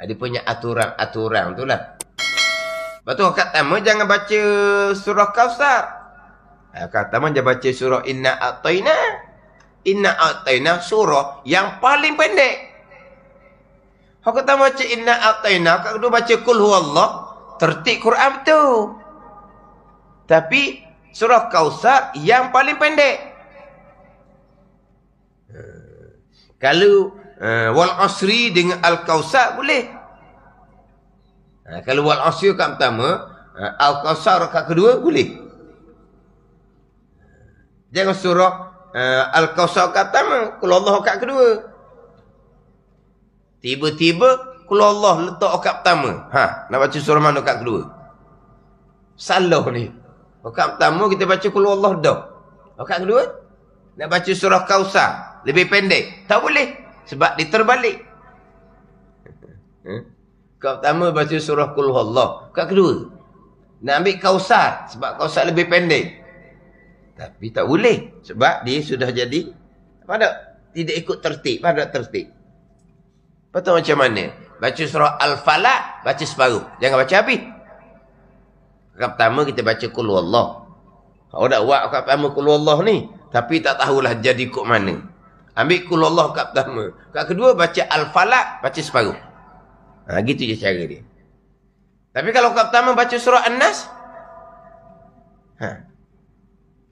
Dia punya aturan-aturan tu lah. Lepas tu rakaat pertama jangan baca surah Kausar. Rakaat pertama jangan baca surah Inna A'tayna. Inna A'tayna surah yang paling pendek. Rakaat pertama baca Inna A'tayna, rakaat kedua baca Qul Huwallah. Tertib Quran tu. Tapi surah Kausar yang paling pendek. Kalau wal asri dengan al-Kausar boleh. Kalau wal asri rakaat pertama, al-Kausar rakaat kedua boleh. Jangan surah al-Kausar rakaat pertama, Qul Allah rakaat kedua. Tiba-tiba Qul Allah letak rakaat pertama. Nak baca surah mana rakaat kedua? Salah ni. Rakaat pertama kita baca Qul Allah dah. Rakaat kedua nak baca surah Kausar, lebih pendek. Tak boleh. Sebab dia terbalik. Rakaat pertama baca surah Qul Allah. Rakaat kedua nak ambil Kausar. Sebab Kausar lebih pendek. Tapi tak boleh. Sebab dia sudah jadi tidak ikut tertib. Pada tertib. Lepas tu macam mana? Baca surah Al-Falaq, baca separuh. Jangan baca habis. Rakaat pertama kita baca Qul Allah. Kalau dah buat rakaat pertama Qul Allah ni, tapi tak tahulah jadi ikut mana. Ambil Qul Allah rakaat pertama. Rakaat kedua baca Al-Falaq, baca separuh. Gitu je cara dia. Tapi kalau rakaat pertama baca surah An-Nas,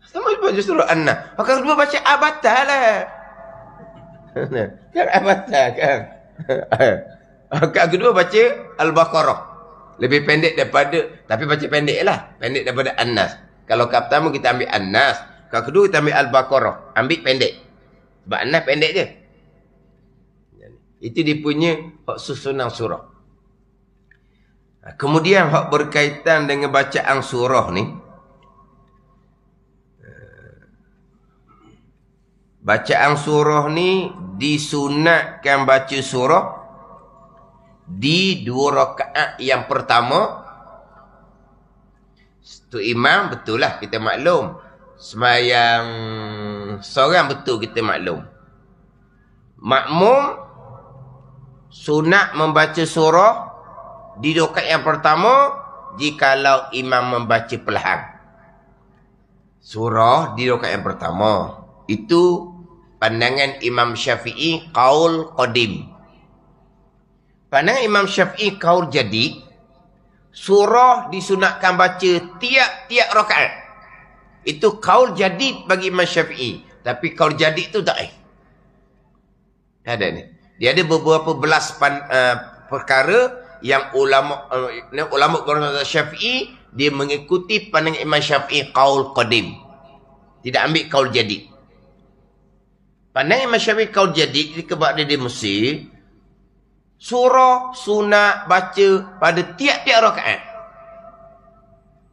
sama baca surah An-Nas. Rakaat kedua baca Abatal lah. Kan Abatal kan. Rakaat kedua baca Al-Baqarah. Lebih pendek daripada, tapi baca pendek lah. Pendek daripada An-Nas. Kalau rakaat pertama kita ambil An-Nas. Rakaat kedua kita ambil Al-Baqarah. Ambil pendek. Sebab An-Nas pendek je. Itu dia punya hak susunan surah. Kemudian hak berkaitan dengan bacaan surah ni. Bacaan surah ni disunatkan baca surah di 2 rakaat yang pertama. Tu imam betul lah kita maklum. Sembahyang seorang betul kita maklum. Makmum sunat membaca surah di 2 rakaat yang pertama jikalau imam membaca perlahan. Surah di 2 rakaat yang pertama. Itu pandangan Imam Syafi'i qaul qadim. Pandangan Imam Syafi'i qaul jadi, surah disunatkan baca tiap-tiap rakaat. Itu qaul jadi bagi Imam Syafi'i. Tapi qaul jadi itu tak ada ni. Dia ada beberapa belas perkara yang ulama Syafi'i dia mengikuti pandangan Imam Syafi'i qaul qadim. Tidak ambil qaul jadi. Pandangan Imam Syafi'i qaul jadi sebab dia mesti surah sunat baca pada tiap-tiap rakaat.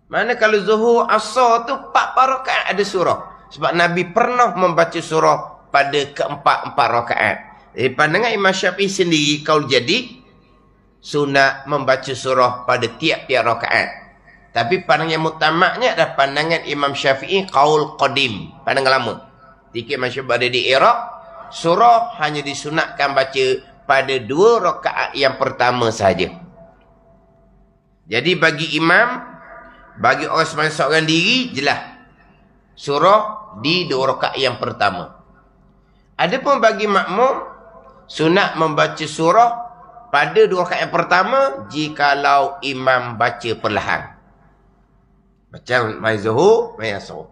Mana kalau Zuhur Asar tu 4 rakaat ada surah. Sebab Nabi pernah membaca surah pada keempat-empat rakaat. Jadi pandangan Imam Syafi'i sendiri qaul jadi sunat membaca surah pada tiap-tiap rakaat. Tapi pandangan yang mutamaknya adalah pandangan Imam Syafi'i qaul qadim, pandangan lama. Dikit Imam Syafi'i ada di Iraq, surah hanya disunatkan baca pada 2 rakaat yang pertama sahaja. Jadi bagi imam, bagi orang sembahyang seorang diri, jelas surah di 2 rakaat yang pertama. Adapun bagi makmum, sunat membaca surah pada 2 rakaat yang pertama jikalau imam baca perlahan. Macam main Zuhur, main Asar.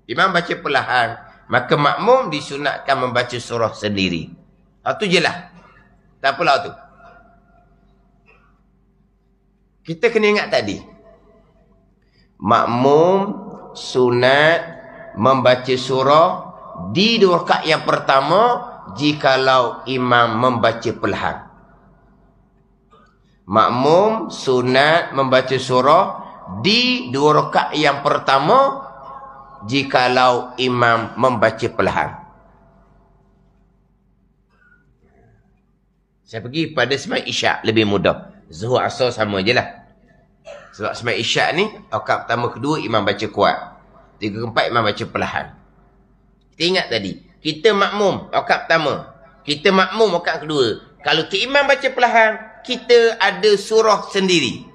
Imam baca perlahan, maka makmum disunatkan membaca surah sendiri. Itu je lah. Tak apalah tu. Kita kena ingat tadi. Makmum sunat membaca surah di 2 rakaat yang pertama jikalau imam membaca perlahan. Makmum sunat membaca surah di 2 rakaat yang pertama jikalau imam membaca perlahan. Saya pergi pada sembahyang Isyak lebih mudah. Zuhur Asar sama je lah. Sebab sembahyang Isyak ni rakaat pertama kedua imam baca kuat. 3 keempat imam baca perlahan. Kita ingat tadi, kita makmum rakaat pertama, kita makmum rakaat kedua. Kalau tu imam baca perlahan, kita ada surah sendiri.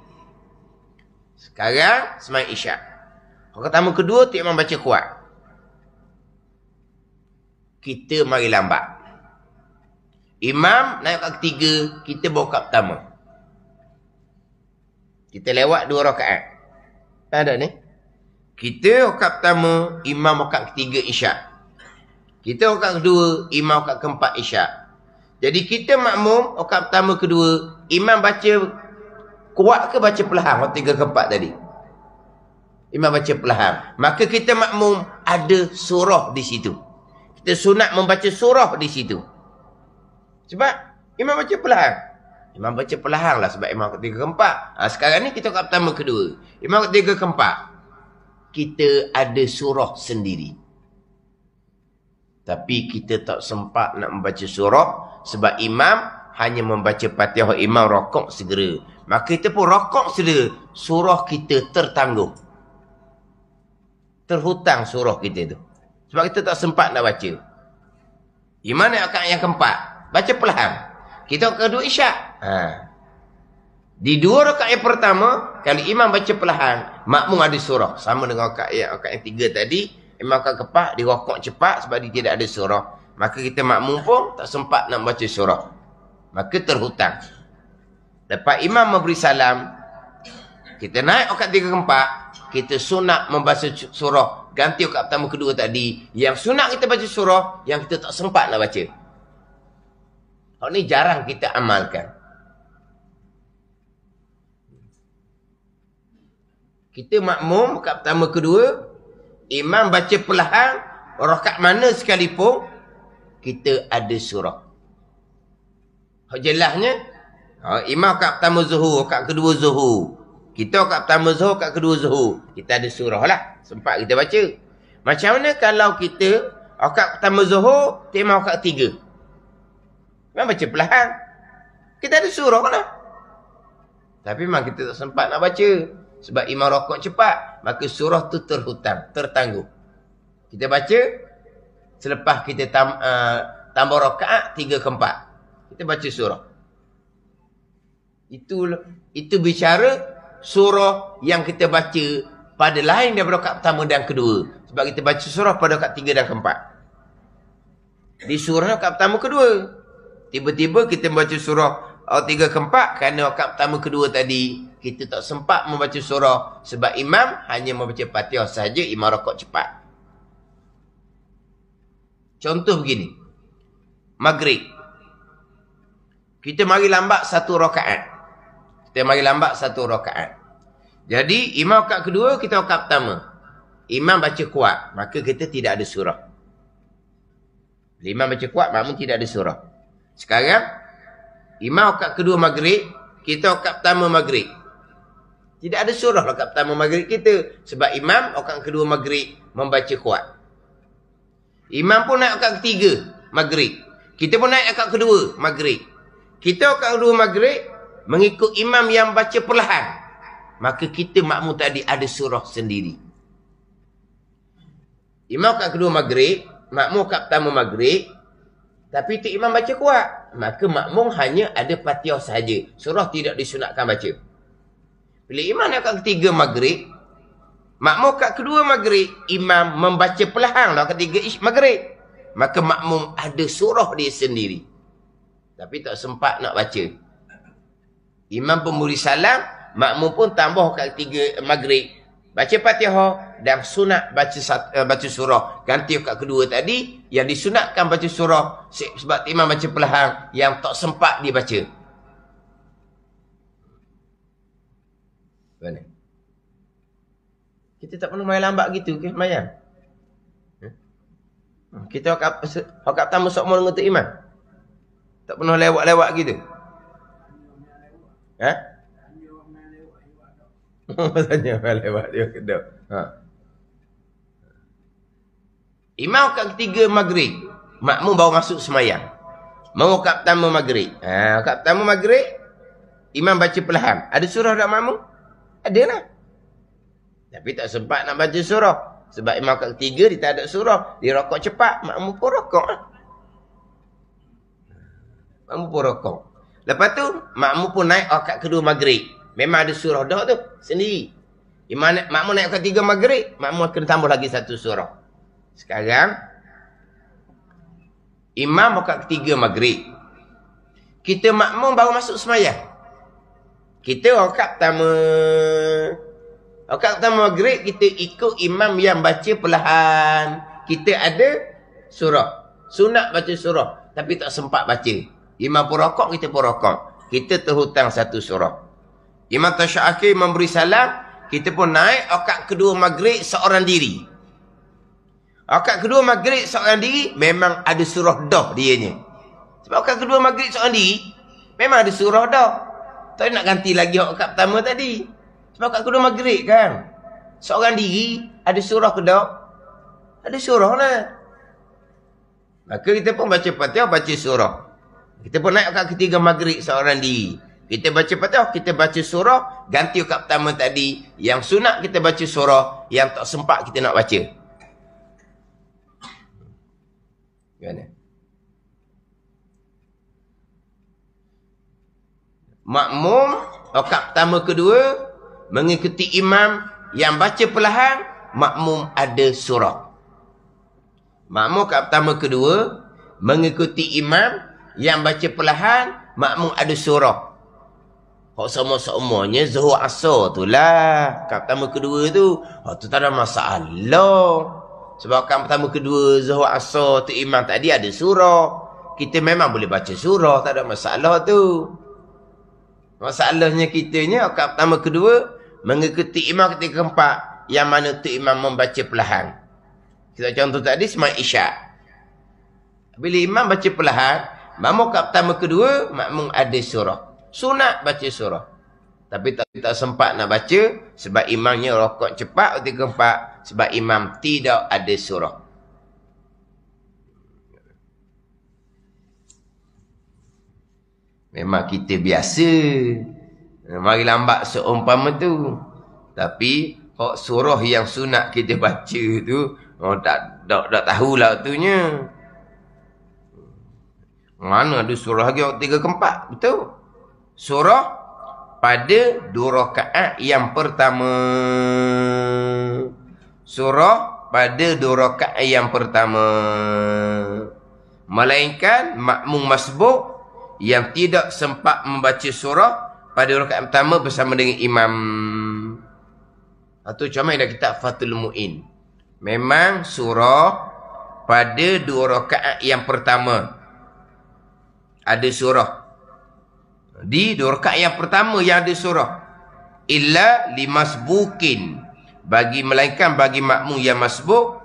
Sekarang sembahyang isyak. Rakaat pertama kedua tu imam baca kuat. Kita mari lambat. Imam naik rakaat ketiga, kita bawa rakaat pertama. Kita lewat 2 rakaat. Tak ada ni. Kita rakaat pertama, imam rakaat ketiga isyak. Kita rakaat kedua, imam rakaat keempat isyak. Jadi kita makmum rakaat pertama kedua, imam baca kuat ke baca perlahan waktu 3 ke 4 tadi? Imam baca perlahan. Maka kita makmum ada surah di situ. Kita sunat membaca surah di situ. Sebab imam baca perlahan. Imam baca perlahan lah sebab imam ketiga ke 4. Sekarang ni kita rakaat pertama kedua. Imam ketiga ke 4. Kita ada surah sendiri. Tapi kita tak sempat nak membaca surah sebab imam hanya membaca Fatihah, imam rokok segera. Maka kita pun rokok segera. Surah kita tertangguh. Terhutang surah kita tu. Sebab kita tak sempat nak baca. Imam nak rakaat yang keempat. Baca perlahan. Kita rakaat kedua isyak. Di 2 rakaat yang pertama, kalau imam baca perlahan, makmum ada surah. Sama dengan rakaat yang 3 tadi, imam rakaat keempat, dia rokok cepat sebab dia tidak ada surah. Maka kita makmum pun tak sempat nak baca surah. Maka terhutang. Lepas imam memberi salam, kita naik rakaat 3 ke 4, kita sunat membaca surah. Ganti rakaat pertama kedua tadi. Yang sunat kita baca surah, yang kita tak sempat nak baca. Hal ni jarang kita amalkan. Kita makmum rakaat pertama kedua, imam baca perlahan, rakaat mana sekalipun, kita ada surah. Jelasnya, imam rakaat pertama zuhur, rakaat kedua zuhur. Kita rakaat pertama zuhur, rakaat kedua zuhur. Kita ada surah lah. Sempat kita baca. Macam mana kalau kita rakaat pertama zuhur, imam rakaat ketiga. Imam baca perlahan. Kita ada surah lah. Tapi memang kita tak sempat nak baca. Sebab imam rokok cepat. Maka surah tu terhutang, tertangguh. Kita baca. Selepas kita tambah rakaat 3 ke 4. Kita baca surah. Itu bicara surah yang kita baca pada lain daripada rakaat pertama dan kedua. Sebab kita baca surah pada rakaat 3 dan ke-4. Di surah rakaat pertama kedua. Tiba-tiba kita baca surah 3 ke 4 kerana rakaat pertama kedua tadi kita tak sempat membaca surah sebab imam hanya membaca Fatihah sahaja, imam rakaat cepat. Contoh begini. Maghrib. Kita mari lambat 1 rakaat. Kita mari lambat 1 rakaat. Jadi imam rakaat kedua, kita rakaat pertama. Imam baca kuat, maka kita tidak ada surah. Bila imam baca kuat, makmum tidak ada surah. Sekarang imam rakaat kedua maghrib, kita rakaat pertama maghrib. Tidak ada surah rakaat pertama maghrib kita. Sebab imam rakaat kedua maghrib membaca kuat. Imam pun naik rakaat ketiga maghrib. Kita pun naik rakaat kedua maghrib. Kita rakaat kedua maghrib mengikut imam yang baca perlahan. Maka kita makmum tadi ada surah sendiri. Imam rakaat kedua maghrib, makmum rakaat pertama maghrib. Tapi itu imam baca kuat. Maka makmum hanya ada Fatihah sahaja. Surah tidak disunatkan baca. Bila imam rakaat ketiga maghrib, makmum rakaat kedua maghrib, imam membaca perlahan rakaat ketiga maghrib. Maka makmum ada surah dia sendiri. Tapi tak sempat nak baca. Imam pemberi salam, makmum pun tambah rakaat ketiga maghrib. Baca Fatihah dan sunat baca surah. Ganti rakaat kedua tadi yang disunatkan baca surah sebab imam baca perlahan yang tak sempat dibaca. Mana? Kita tak pernah main lambat gitu ke sembahyang? Kita rakaat pertama sokmo dengan tok imam. Tak pernah lewat-lewat gitu. Ha? Tanya lewat dia kedap. Imam rakaat ketiga maghrib, makmum baru masuk sembahyang. Mau rakaat pertama maghrib. Rakaat pertama maghrib, imam baca perlahan. Ada surah tak makmum? Ada lah. Tapi tak sempat nak baca surah. Sebab imam rakaat ketiga dia tak ada surah. Dia rokok cepat, makmum pun rokok. Makmum pun rokok. Lepas tu, makmum pun naik rakaat kedua maghrib. Memang ada surah dah tu, sendiri. Makmum naik rakaat 3 maghrib, makmum kena tambah lagi satu surah. Sekarang, imam rakaat ketiga maghrib. Kita makmum baru masuk semayang. Kita rakaat pertama. Rakaat pertama maghrib, kita ikut imam yang baca perlahan. Kita ada surah. Sunat baca surah. Tapi tak sempat baca. Imam pun rokok, kita pun rokok. Kita terhutang satu surah. Imam tasyahud memberi salam. Kita pun naik rakaat kedua maghrib seorang diri. Rakaat kedua maghrib seorang diri, memang ada surah dah dianya. Sebab rakaat kedua maghrib seorang diri, memang ada surah dah. Tak nak ganti lagi rakaat pertama tadi. Sebab rakaat kedua maghrib kan. Seorang diri, ada surah ke tak? Ada surah lah. Maka kita pun baca Fatihah, baca surah. Kita pun naik rakaat ketiga maghrib seorang diri. Kita baca Fatihah, kita baca surah. Ganti rakaat pertama tadi. Yang sunat kita baca surah. Yang tak sempat kita nak baca. Gimana? Makmum, rakaat pertama kedua, mengikuti imam yang baca perlahan, makmum ada surah. Makmum rakaat pertama kedua, mengikuti imam yang baca perlahan, makmum ada surah. Kok sama-samanya zuhur asar tu lah. Rakaat pertama kedua tu, tu tak ada masalah. Sebab rakaat pertama kedua zuhur asar tu imam tadi ada surah. Kita memang boleh baca surah, tak ada masalah tu. Masalahnya kitanya rakaat pertama kedua mengikuti imam ketika keempat, yang mana tu imam membaca perlahan. Kita contoh tadi sembahyang isyak. Bila imam baca perlahan, makmum rakaat pertama kedua makmum ada surah. Sunat baca surah. Tapi tak sempat nak baca sebab imamnya rakaat cepat ketika keempat, sebab imam tidak ada surah. Memang kita biasa. Mari lambat seumpama tu. Tapi hak surah yang sunat kita baca tu, tak tahulah tunya. Mana ada surah lagi waktu 3 ke 4, betul? Surah pada 2 rakaat yang pertama. Surah pada 2 rakaat yang pertama. Melainkan makmum masbuk yang tidak sempat membaca surah pada rakaat pertama bersama dengan imam. Atau comel dah kitab Fathul Mu'in. Memang surah pada 2 rakaat yang pertama ada surah. Di 2 rakaat yang pertama yang ada surah. Illa limasbukin, melainkan bagi makmum yang masbuk,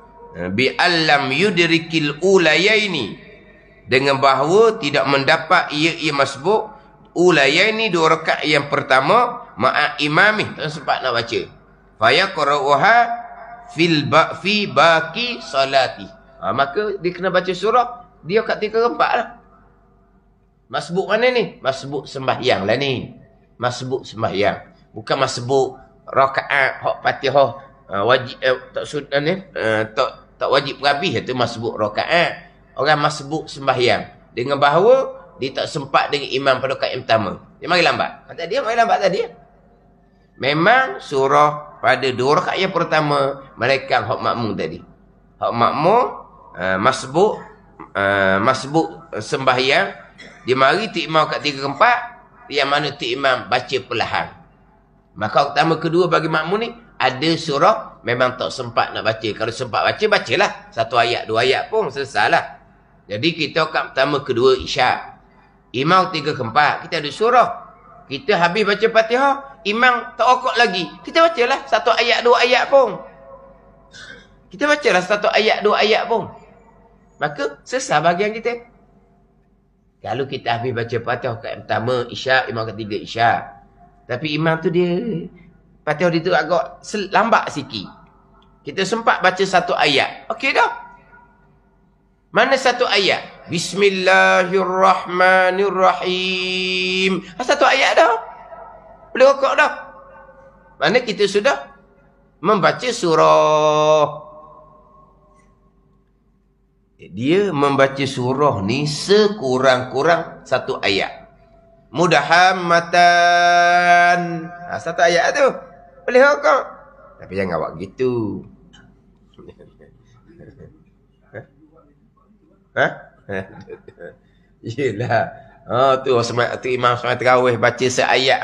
bi allam yudrikil ulayaini, dengan bahawa tidak mendapat ia masbuk ulayaini 2 rakaat yang pertama ma'a imamih, tak sempat nak baca. Fayaqra'uha fi baqi salati. Maka dia kena baca surah dia kat 3 ke 4 lah. Masbuk mana ni? Masbuk sembahyang lah ni. Masbuk sembahyang. Bukan masbuk rakaat hak Fatihah wajib tak wajib berhabis, itu masbuk rakaat. Orang masbuk sembahyang dengan bahawa dia tak sempat dengan imam pada rakaat yang pertama. Dia mari lambat. Mari lambat tadi. Memang surah pada 2 rakaat yang pertama melainkan hak makmum tadi. Hak makmum masbuk sembahyang, dia mari tu imam kat 3 ke 4, yang mana tu imam baca perlahan. Maka pertama kedua bagi makmum ni ada surah, memang tak sempat nak baca. Kalau sempat baca, bacalah 1 ayat 2 ayat pun selesailah. Jadi kita rakaat pertama kedua isyak, imam 3 ke 4, kita ada surah. Kita habis baca Fatihah, imam tak rakaat lagi, kita bacalah 1 ayat 2 ayat pun. Kita bacalah 1 ayat 2 ayat pun. Maka selesai bahagian kita. Kalau kita habis baca Fatihah rakaat pertama isyak, imam ketiga isyak, tapi imam tu dia Fatihah dia tu agak lambat sikit, kita sempat baca 1 ayat, okey dah. Mana 1 ayat? Bismillahirrahmanirrahim. 1 ayat dah. Boleh rakaat dah. Mana kita sudah membaca surah. Dia membaca surah ni sekurang-kurang 1 ayat. mudahammatan. Satu ayat tu. Boleh kok. Tapi jangan awak gitu. Yelah. Tu Imam Semai Terawih baca seayat.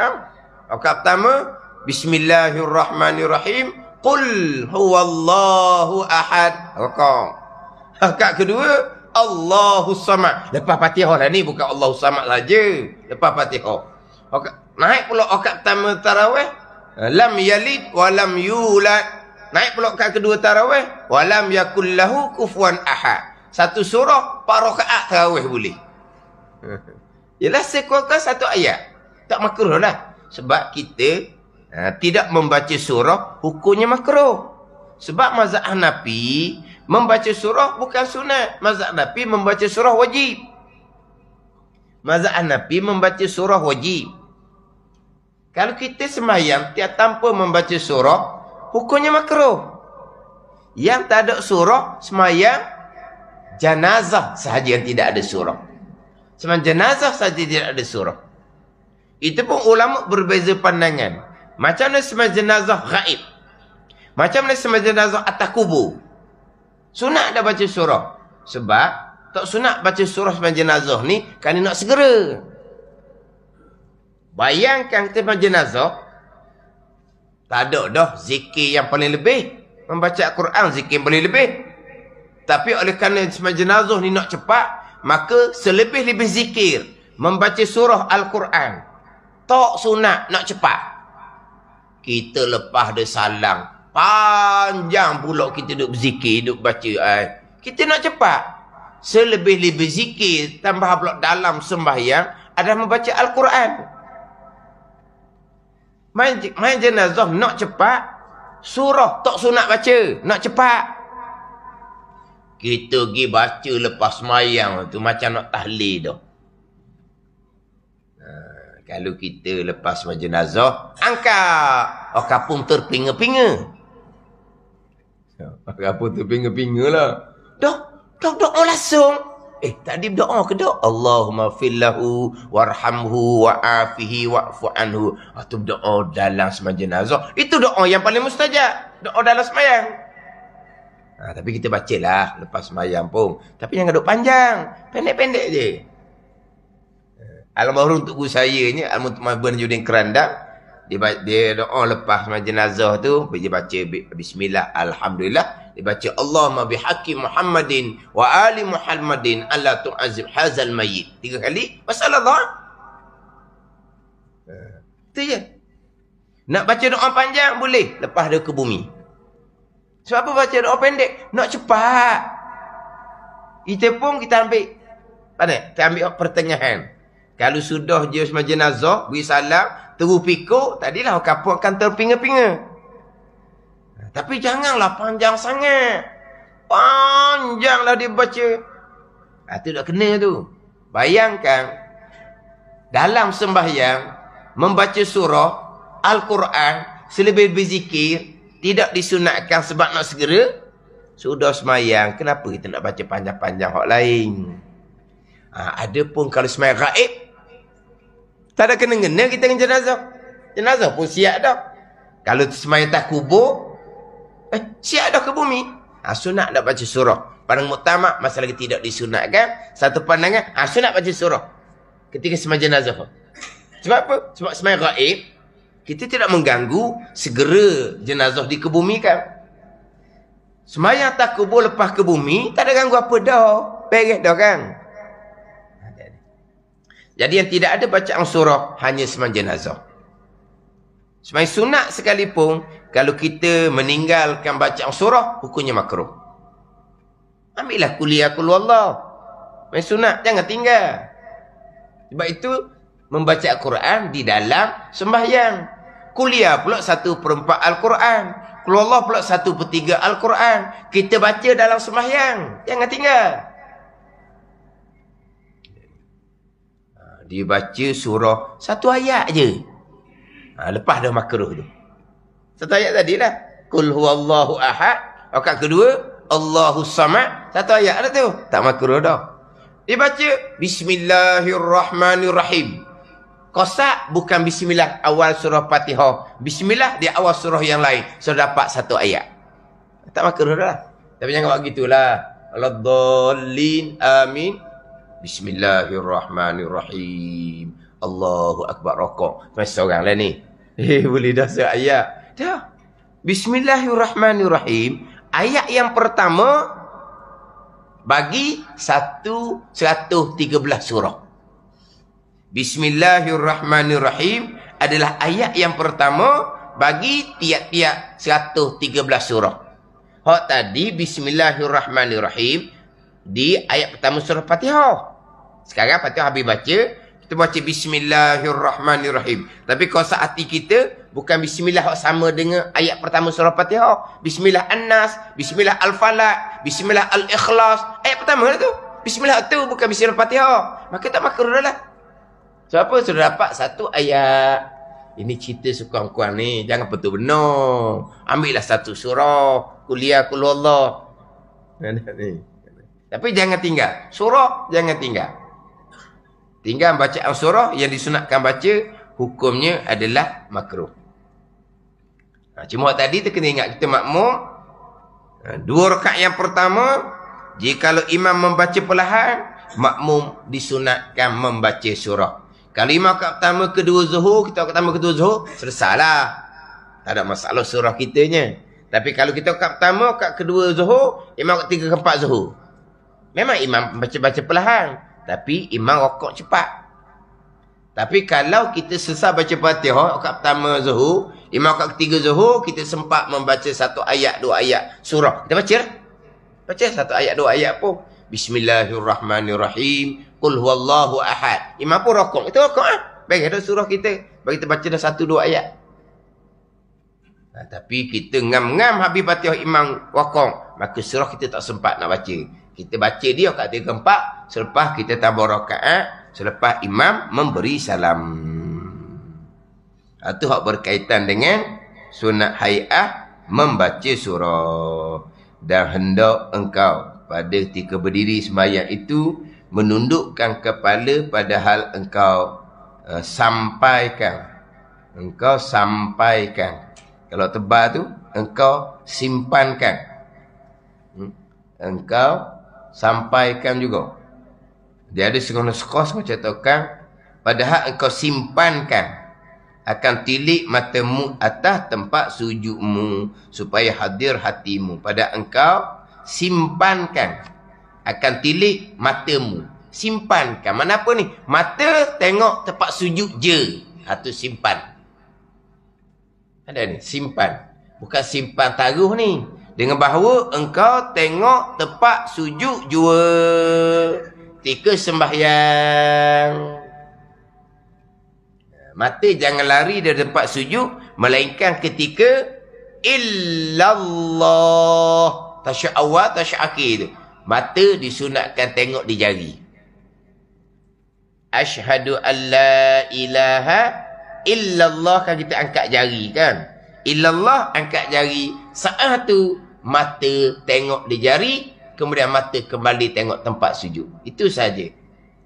Rakaat pertama, Bismillahirrahmanirrahim. Qul huwallahu ahad. Rakaat kedua, Allahus samad. Lepas Fatihah lah ni, bukan Allahus samad saja. Lepas Fatihah. Naik pula rakaat pertama tarawih, lam yalid wa lam yulad. Naik pula rakaat kedua tarawih, wa lam yakul lahu kufuwan ahad. Satu surah 4 rakaat tarawih boleh. Yalah sekurang-kurang satu ayat. Tak makruh lah. Sebab kita tidak membaca surah, hukumnya makruh. Sebab mazhab Hanafi, membaca surah bukan sunat. Mazhab Hanafi membaca surah wajib. Mazhab Hanafi membaca surah wajib. Kalau kita sembahyang tanpa membaca surah, hukumnya makruh. Yang tak ada surah, sembahyang janazah sahaja yang tidak ada surah. Sembahyang janazah sahaja tidak ada surah. Itu pun ulama berbeza pandangan. Macam mana sembahyang jenazah gaib? Macam mana sembahyang jenazah atas kubur? Sunat dah baca surah. Sebab tak sunat baca surah sembahyang jenazah ni kerana nak segera. Bayangkan kita sembahyang jenazah, tak ada dah zikir yang paling lebih. Membaca Al-Quran zikir yang paling lebih. Tapi oleh kerana sembahyang jenazah ni nak cepat, maka selebih-lebih zikir membaca surah Al-Quran. Tak sunat nak cepat. Kita lepas dia salang, panjang pula kita duduk berzikir, duduk baca. Kita nak cepat. Selebih-lebih zikir tambah pula dalam sembahyang adalah membaca Al-Quran. Main jenazah nak cepat, surah tak sunat baca, nak cepat. Kita pergi baca lepas sembahyang tu macam nak tahlil dah. Kalau kita lepas sembahyang jenazah, angkat. Kapung terpinga-pinga. Kapung terpinga-pinga lah. Dah doa langsung. Tadi berdoa ke tak? Allahumma fillahu warhamhu wa'afihi wa'fu anhu. Tu berdoa dalam sembahyang jenazah. Itu doa yang paling mustajab. Doa dalam sembahyang. Tapi kita bacalah lepas sembahyang pun. Tapi jangan duduk panjang. Pendek-pendek je. Almarhum untuk guru saya ni, Almarhum Burhanuddin Kerandang, dia doa lepas sembahyang jenazah tu, dia baca bismillah, alhamdulillah, dia baca Allahumma bihaqqi Muhammadin wa ali Muhammadin alla tu'azib hazal mayyit. 3 kali, wassalallah. Itu je. Nak baca doa panjang boleh lepas dia ke bumi. Sebab apa baca doa pendek? Nak cepat. Kita pun kita ambil kita ambil pertengahan. Kalau sudah je sembahyang jenazah, beri salam, terus pikuk, tadilah kapur akan terpinga-pinga. Tapi janganlah panjang sangat. Panjanglah dia baca. Itu dah kena tu. Bayangkan, dalam sembahyang, membaca surah Al-Quran, selebih-lebih zikir, tidak disunatkan sebab nak segera. Sudah sembahyang, kenapa kita nak baca panjang-panjang hak lain? Ada pun kalau sembahyang gaib, tak ada kena-kena kita dengan jenazah. Jenazah pun siap dah. Kalau sembahyang tak kubur, siap dah ke bumi. Sunat nak baca surah. Pandang muktamad, masalah tidak disunatkan. Satu pandangan, sunat baca surah ketika sembahyang jenazah. Sebab apa? Sebab sembahyang gaib, kita tidak mengganggu segera jenazah dikebumikan. Sembahyang tak kubur lepas ke bumi, tak ada ganggu apa dah. Beres dah kan? Jadi yang tidak ada bacaan surah hanya sembahyang jenazah. Sembahyang sunat sekalipun, kalau kita meninggalkan bacaan surah, hukumnya makruh. Ambillah kuliah qul huwallah. Sembahyang sunat jangan tinggal. Sebab itu membaca Al-Quran di dalam sembahyang. Kuliah pula 1/4 Al-Quran. Qul huwallah pula 1/3 Al-Quran. Kita baca dalam sembahyang, jangan tinggal. Dia baca surah 1 ayat je. Lepas dah makruh tu. 1 ayat tadilah. Qul huwallahu ahad. Rakaat kedua, Allahus samad. 1 ayat dah tu. Tak makruh dah. Dia baca Bismillahirrahmanirrahim. Kosak bukan bismillah awal surah Fatihah. Bismillah di awal surah yang lain. So dapat satu ayat. Tak makruh dah. Tapi jangan buat gitulah. Waladdallin amin. Bismillahirrahmanirrahim. Allahu akbar rokok. Macam seorang lah ni. Boleh dah seayat. Dah. Bismillahirrahmanirrahim. Ayat yang pertama bagi 113 surah. Bismillahirrahmanirrahim adalah ayat yang pertama bagi tiap-tiap 113 surah. Hak tadi Bismillahirrahmanirrahim di ayat pertama surah Fatihah. Sekarang Fatihah habis baca, kita baca Bismillahirrahmanirrahim. Tapi kuasa hati kita bukan Bismillah sama dengan ayat pertama surah Fatihah. Bismillah An-Nas, Bismillah Al-Falaq, Bismillah Al-Ikhlas. Ayat pertama tu. Bismillah tu bukan Bismillah Fatihah. Maka tak makruh dah lah. So apa? Sudah dapat satu ayat. Ini cerita sekurang-kurang ni. Jangan betul benar. Ambillah satu surah. Kuliah kulullah. Tapi jangan tinggal. Surah jangan tinggal. Tinggal bacaan surah yang disunatkan baca. Hukumnya adalah makruh. Cuma tadi kita kena ingat kita makmum. 2 rakaat yang pertama. Jikalau imam membaca perlahan. Makmum disunatkan membaca surah. Kalau imam kat pertama kedua zuhur, kita kat pertama kedua zuhur, selesailah. Tak ada masalah surah kitanya. Tapi kalau kita kat pertama, kat kedua zuhur, imam kat 3 ke 4 zuhur. Memang imam baca-baca perlahan. Tapi imam rokok cepat. Tapi kalau kita selesai baca Fatihah kat pertama zuhur, imam kat ketiga zuhur, kita sempat membaca 1 ayat, 2 ayat surah. Kita baca lah. Baca 1 ayat, 2 ayat pun. Bismillahirrahmanirrahim. Qul huwallahu ahad. Imam pun rokok. Itu rokok ah. Baik ada surah kita. Bagi kita baca dah 1-2 ayat. Tapi kita ngam-ngam habis Fatihah imam rokok. Maka surah kita tak sempat nak baca. Kita baca dia kat 3-4. Selepas kita tambah rakaat. Selepas imam memberi salam. Itu hak berkaitan dengan sunat hay'ah membaca surah. Dan hendak engkau pada ketika berdiri sembahyang itu menundukkan kepala padahal engkau sampaikan. Engkau sampaikan. Kalau tebal tu, engkau simpankan. Engkau sampaikan juga. Dia ada sekos macam tukang. Padahal engkau simpankan. Akan tilik matamu atas tempat sujudmu. Supaya hadir hatimu. Padahal engkau simpankan. Akan tilik matamu. Simpankan. Mana apa ni? Mata tengok tempat sujud je. Itu simpan. Ada ni. Simpan. Bukan simpan taruh ni. Dengan bahawa engkau tengok tempat sujud jua. Ketika sembahyang. Mata jangan lari dari tempat sujud. Melainkan ketika illallah. Tasya awal, tasya akhir tu. Mata disunatkan tengok di jari. Asyhadu an la ilaha illallah kan kita angkat jari kan. Illallah angkat jari. Saat tu mata tengok di jari. Kemudian mata kembali tengok tempat sujud. Itu saja.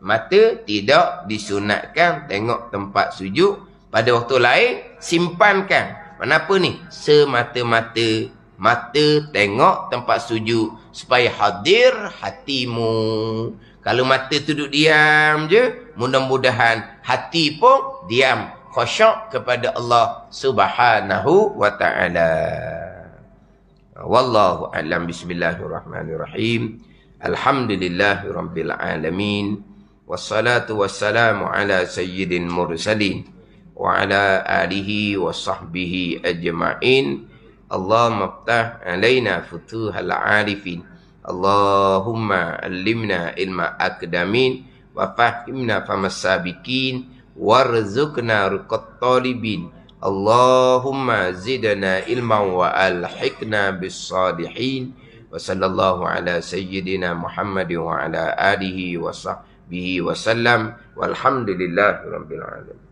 Mata tidak disunatkan tengok tempat sujud. Pada waktu lain simpankan. Kenapa ni? Semata-mata mata tengok tempat sujud supaya hadir hatimu. Kalau mata duduk diam je, mudah-mudahan hati pun diam, khusyuk kepada Allah Subhanahu wa taala. Wallahu a'lam. Bismillahirrahmanirrahim. Alhamdulillahirabbil alamin. Wassalatu wassalamu ala sayyidil mursalin wa ala alihi wa sahbihi ajma'in. Allahumma ftah alaina futuhal arifin. Allahumma allimna ilma akdamin wa fahimna famas sabiqin warzuqna ruqat talibin. Allahumma zidna ilman wa alhiqna bis salihin. Wa sallallahu ala sayyidina Muhammad wa ala alihi wa sahbihi wa sallam. Walhamdulillahi rabbil alamin.